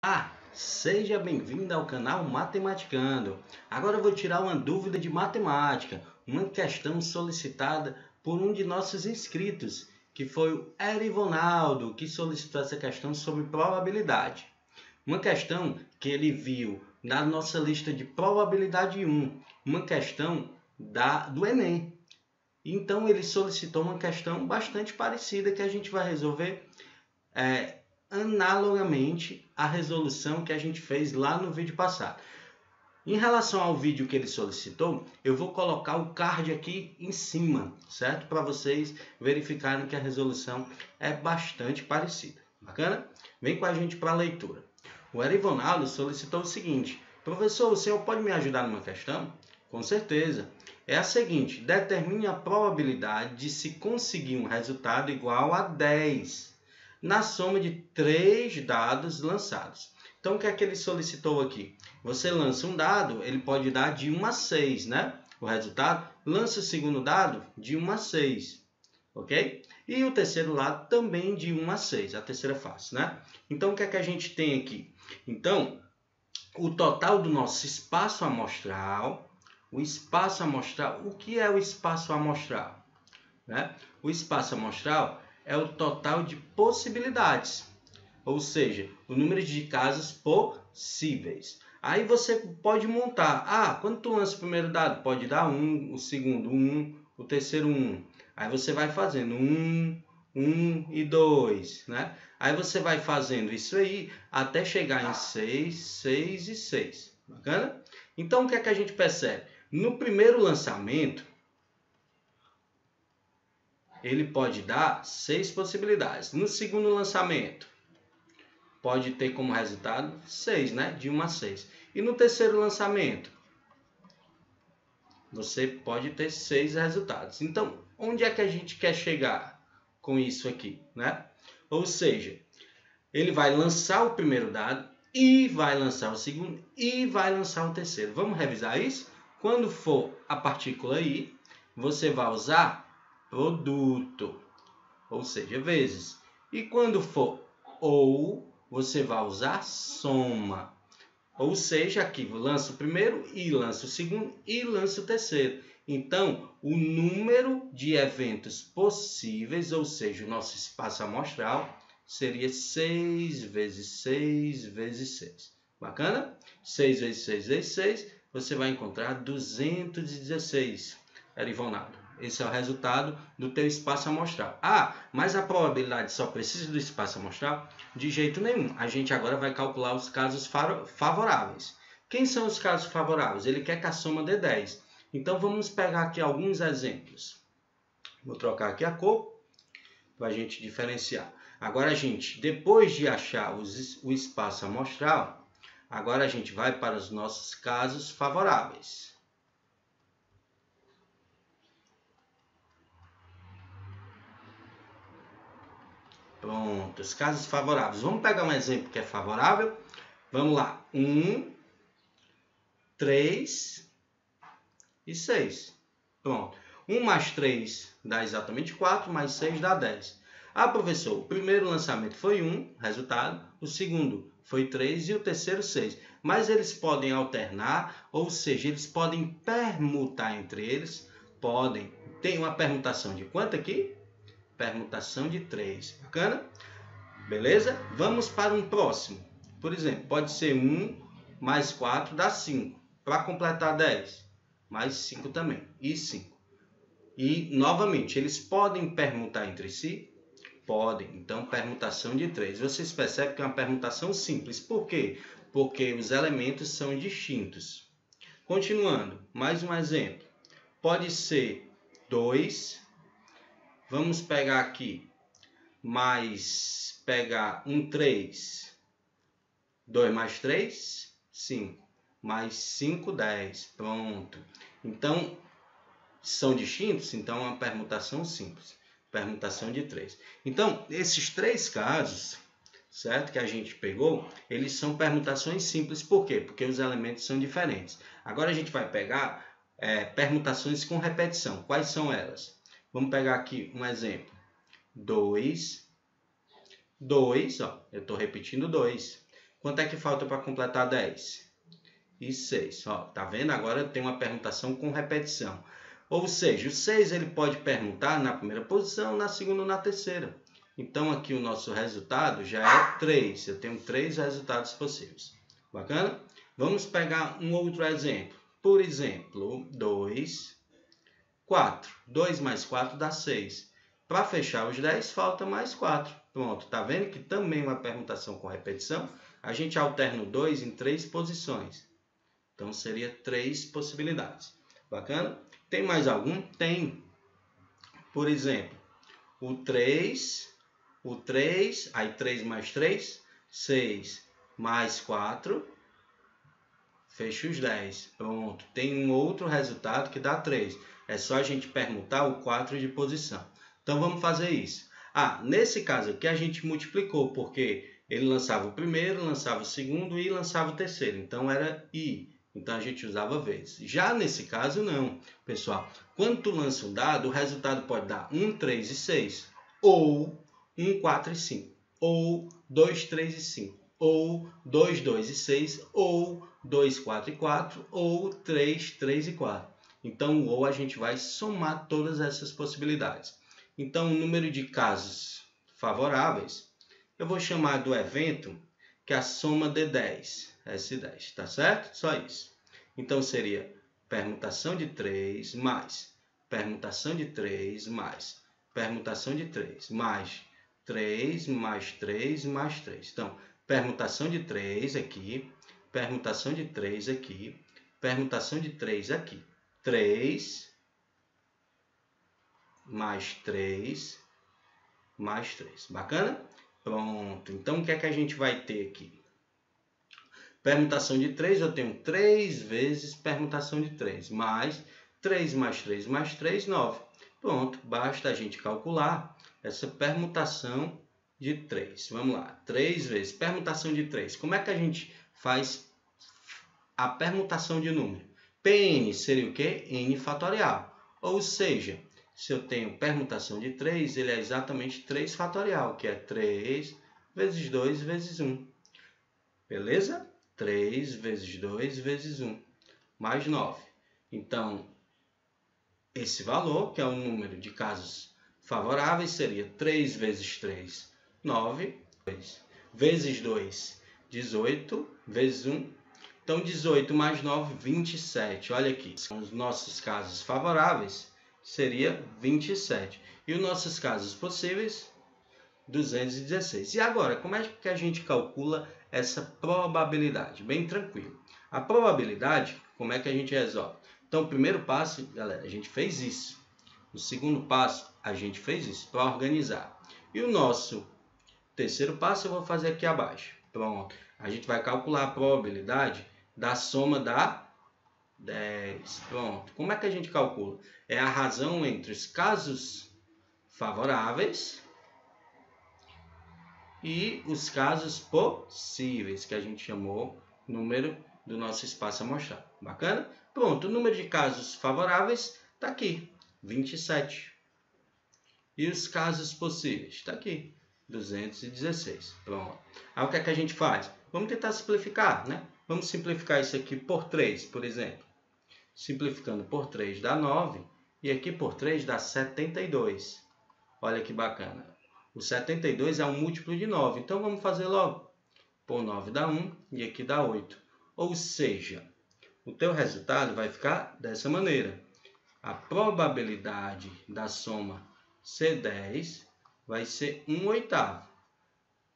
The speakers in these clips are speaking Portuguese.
Olá, seja bem-vindo ao canal Matematicando. Agora eu vou tirar uma dúvida de matemática, uma questão solicitada por um de nossos inscritos, que foi o Erivonaldo, que solicitou essa questão sobre probabilidade. Uma questão que ele viu na nossa lista de probabilidade 1, uma questão do Enem. Então ele solicitou uma questão bastante parecida que a gente vai resolver analogamente à resolução que a gente fez lá no vídeo passado. Em relação ao vídeo que ele solicitou, eu vou colocar o card aqui em cima, certo? Para vocês verificarem que a resolução é bastante parecida. Bacana? Vem com a gente para a leitura. O Erivonaldo solicitou o seguinte: professor, o senhor pode me ajudar numa questão? Com certeza. É a seguinte: determine a probabilidade de se conseguir um resultado igual a 10 na soma de 3 dados lançados. Então, o que é que ele solicitou aqui? Você lança um dado, ele pode dar de 1 a 6, né? O resultado. Lança o segundo dado de 1 a 6, ok? E o terceiro lado também de 1 a 6. A terceira é fácil, né? Então, o que é que a gente tem aqui? Então, o total do nosso espaço amostral. O espaço amostral, o que é o espaço amostral? Né? O espaço amostral é o total de possibilidades, ou seja, o número de casos possíveis. Aí você pode montar, quando tu lança o primeiro dado, pode dar 1, o segundo 1, o terceiro 1. Aí você vai fazendo 1, 1 e 2, né? Aí você vai fazendo isso aí até chegar em 6, 6 e 6. Bacana? Então o que é que a gente percebe? No primeiro lançamento, ele pode dar 6 possibilidades. No segundo lançamento, pode ter como resultado 6, né? De 1 a 6. E no terceiro lançamento, você pode ter 6 resultados. Então, onde é que a gente quer chegar com isso aqui, né? Ou seja, ele vai lançar o primeiro dado, e vai lançar o segundo, e vai lançar o terceiro. Vamos revisar isso? Quando for a partícula I, você vai usar produto, ou seja, vezes. E quando for ou, você vai usar soma. Ou seja, aqui lança o primeiro, e lança o segundo, e lança o terceiro. Então, o número de eventos possíveis, ou seja, o nosso espaço amostral, seria 6 vezes 6 vezes 6. Bacana? 6 vezes 6 vezes 6, você vai encontrar 216, Erivonaldo. Esse é o resultado do teu espaço amostral. Mas a probabilidade só precisa do espaço amostral? De jeito nenhum. A gente agora vai calcular os casos favoráveis. Quem são os casos favoráveis? Ele quer que a soma dê 10. Então, vamos pegar aqui alguns exemplos. Vou trocar aqui a cor para a gente diferenciar. Agora, depois de achar o espaço amostral, agora a gente vai para os nossos casos favoráveis. Pronto, os casos favoráveis. Vamos pegar um exemplo que é favorável. Vamos lá. 1, 3 e 6. Pronto. 1 mais 3 dá exatamente 4, mais 6 dá 10. Professor, o primeiro lançamento foi 1, resultado. O segundo foi 3 e o terceiro 6. Mas eles podem alternar, ou seja, eles podem permutar entre eles. Podem. Tem uma permutação de quanto aqui? Permutação de 3. Bacana? Beleza? Vamos para um próximo. Por exemplo, pode ser 1 mais 4 dá 5. Para completar 10, mais 5 também. E 5. E, novamente, eles podem permutar entre si? Podem. Então, permutação de 3. Vocês percebem que é uma permutação simples. Por quê? Porque os elementos são distintos. Continuando, mais um exemplo. Pode ser 2. Vamos pegar aqui, pegar um 3. 2 mais 3, 5. Mais 5, 10. Pronto. Então, são distintos? Então, é uma permutação simples. Permutação de 3. Então, esses 3 casos, certo? Que a gente pegou, eles são permutações simples. Por quê? Porque os elementos são diferentes. Agora, a gente vai pegar permutações com repetição. Quais são elas? Vamos pegar aqui um exemplo. 2, ó, eu estou repetindo 2. Quanto é que falta para completar 10? E 6. Ó, tá vendo? Agora tem uma permutação com repetição. Ou seja, o 6 ele pode permutar na primeira posição, na segunda ou na terceira. Então aqui o nosso resultado já é 3. Eu tenho 3 resultados possíveis. Bacana? Vamos pegar um outro exemplo. Por exemplo, 2, 4. 2 mais 4 dá 6. Para fechar os 10, falta mais 4. Pronto, tá vendo que também uma permutação com repetição? A gente alterna o 2 em 3 posições. Então, seria 3 possibilidades. Bacana? Tem mais algum? Tem. Por exemplo, o 3, aí 3 mais 3, 6 mais 4, fecha os 10. Pronto. Tem um outro resultado que dá 3. É só a gente permutar o 4 de posição. Então, vamos fazer isso. Nesse caso aqui a gente multiplicou, porque ele lançava o primeiro, lançava o segundo e lançava o terceiro. Então, era I. Então, a gente usava vezes. Já nesse caso, não. Pessoal, quando tu lança um dado, o resultado pode dar 1, 3 e 6. Ou 1, 4 e 5. Ou 2, 3 e 5. Ou 2, 2 e 6. Ou 2, 4 e 4. Ou 3, 3 e 4. Então, o ou a gente vai somar todas essas possibilidades. Então, o número de casos favoráveis, eu vou chamar do evento que é a soma de 10. S10, tá certo? Só isso. Então, seria permutação de 3 mais permutação de 3 mais permutação de 3 mais 3 mais 3 mais 3. Então, permutação de 3 aqui, permutação de 3 aqui, permutação de 3 aqui. 3 mais 3 mais 3. Bacana? Pronto. Então, o que é que a gente vai ter aqui? Permutação de 3, eu tenho 3 vezes permutação de 3, mais 3 mais 3 mais 3, 9. Pronto, basta a gente calcular essa permutação de 3. Vamos lá, 3 vezes permutação de 3. Como é que a gente faz a permutação de número? Pn seria o quê? N fatorial. Ou seja, se eu tenho permutação de 3, ele é exatamente 3 fatorial, que é 3 vezes 2 vezes 1. Beleza? 3 vezes 2 vezes 1, mais 9. Então, esse valor, que é o número de casos favoráveis, seria 3 vezes 3, 9, 2, vezes 2, 18, vezes 1. Então, 18 mais 9, 27. Olha aqui, os nossos casos favoráveis seria 27. E os nossos casos possíveis, 216. E agora, como é que a gente calcula essa probabilidade? Bem tranquilo. A probabilidade, como é que a gente resolve? Então, o primeiro passo, galera, a gente fez isso. O segundo passo, a gente fez isso para organizar. E o nosso terceiro passo eu vou fazer aqui abaixo. Pronto. A gente vai calcular a probabilidade da soma da 10. Pronto. Como é que a gente calcula? É a razão entre os casos favoráveis e os casos possíveis, que a gente chamou número do nosso espaço amostrado. Bacana? Pronto, o número de casos favoráveis está aqui, 27. E os casos possíveis está aqui, 216. Pronto. Aí o que é que a gente faz? Vamos tentar simplificar, né? Vamos simplificar isso aqui por 3, por exemplo. Simplificando por 3 dá 9 e aqui por 3 dá 72. Olha que bacana. O 72 é um múltiplo de 9, então vamos fazer logo. Por 9 dá 1 e aqui dá 8. Ou seja, o teu resultado vai ficar dessa maneira. A probabilidade da soma C10 vai ser 1/8.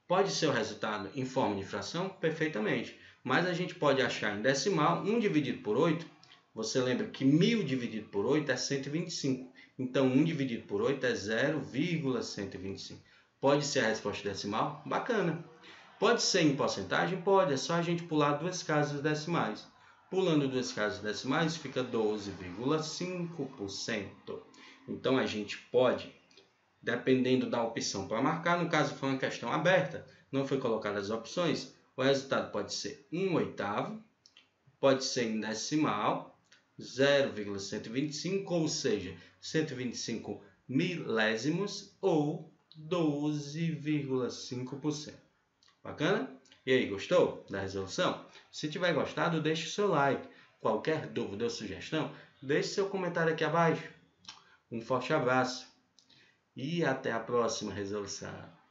Pode ser o resultado em forma de fração? Perfeitamente. Mas a gente pode achar em decimal, 1 dividido por 8. Você lembra que 1000 dividido por 8 é 125. Então, 1 dividido por 8 é 0,125. Pode ser a resposta decimal? Bacana. Pode ser em porcentagem? Pode. É só a gente pular 2 casas decimais. Pulando 2 casas decimais, fica 12,5%. Então, a gente pode, dependendo da opção para marcar, no caso foi uma questão aberta, não foi colocada as opções, o resultado pode ser 1/8, pode ser em decimal, 0,125, ou seja, 125 milésimos ou 12,5%. Bacana? E aí, gostou da resolução? Se tiver gostado, deixe o seu like. Qualquer dúvida ou sugestão, deixe seu comentário aqui abaixo. Um forte abraço e até a próxima resolução.